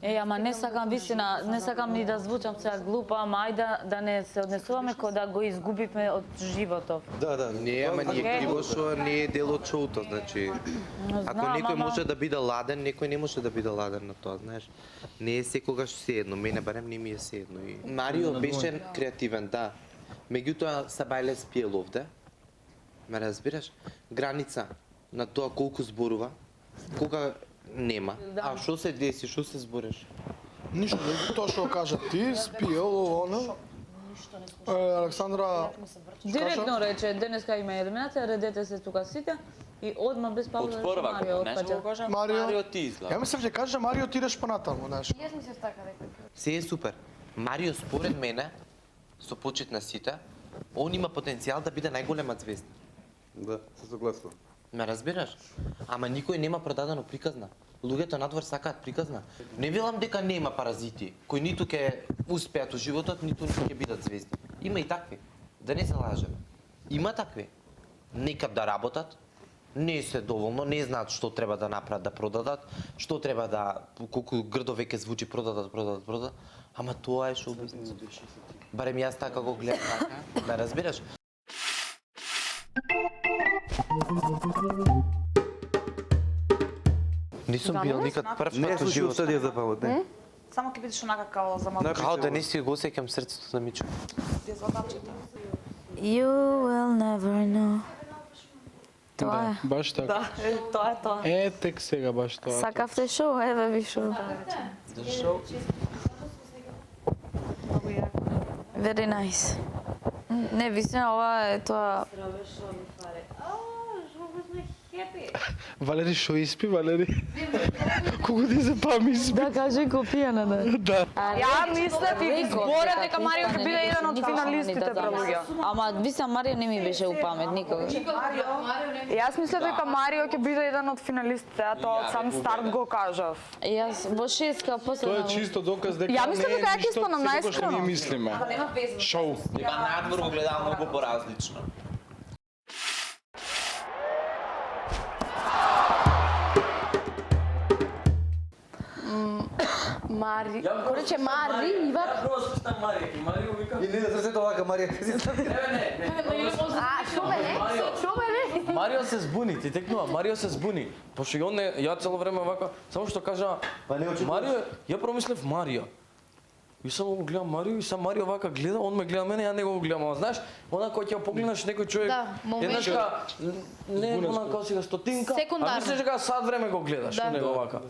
Ама не сакам вистина, не сакам ни да звучам сега глупа, ама ајде да не се однесуваме кога да го изгубивме од животов. Да. Не, ама ние Окей. криво што не е дел од шоуто, значи. Ако некој може да биде ладен, некој не може да биде ладен на тоа, знаеш. Не е секогаш сеедно, мене барем не ми е сеедно. Марио беше креативен, да. Меѓутоа Сабајле спиел овде. Ме разбираш? Граница на тоа колку зборува, кога нема. А што се деси, што се збориш? Ништо, тоа што кажа ти, спиел, оно. Александра... Директно рече, денеска има елиминација, редете се тука сите и одма без пауза Отпорва Марио го, не откача. го кажа Марио. Марио ти изгледа. Ја мислев ќе кажа Марио ти идеш понатаму, знаеш. Јас мислев така дека. Се е супер. Марио според мене, со почит на сите, он има потенцијал да биде најголема звезда. Да, се согласувам. Ме разбираш? Ама никој нема продадено приказна. Луѓето надвор сакаат приказна. Не велам дека нема паразити, кои ниту ќе успеат во животот, ниту ќе бидат звезди. Има и такви. Да не се лажеме. Има такви. Некад да работат, не се доволно, не знаат што треба да направат да продадат, што треба да, колку грдо веќе звучи продадат. Ама тоа е шоу бизнис. Барем јас така го гледам. Да разбираш? Не сум бил никад прв Не пат во слушай живот. стадија за памет, не. Само ќе бидеш онака као за малку. Као да не си го осеќам срцето да ми чу. Ти звадачите. You will never know. Тоа е. Баш така. Да, тоа е тоа. Тек сега баш тоа. Сакавте шоу, еве ви шоу. Very nice. Не, вистина, ова е тоа... Валери шо испи, Валери? Колку ти се пами испи? Да, кажи го пијана, да. Да. Ја мислев и зборев дека Марио ќе биде еден од финалистите бре луѓе. Ама вистина, Марија не ми беше упамет никогаш. Јас мислев дека Марио ќе биде еден од финалистите, а тоа од сам старт го кажав. Јас во шестка после... Тоа е чисто доказ дека Ја мислам дека ја ќе испадам секогаш најискрено. ние мислиме. Шоу. Дека надвор го гледам многу поразлично. Мари. Кој рече Мари, Ива? Прво слушам Марио вика. И не да срцето вака, Марија. А, шо бе, не? Шо бе, не? Марио се збуни, ти текнува, Марио се збуни. Пошто и он не, ја цело време вака, само што кажа Марио, ја промислев Марио. И само го гледам Марио и сам Марио вака гледа, он ме гледа мене, ја не го гледам. Ама знаеш, она кога ќе погледнеш некој човек, Да, момент. еднашка не она како сега стотинка, Секундарно. а мислиш дека сад време го гледаш Да. него вака.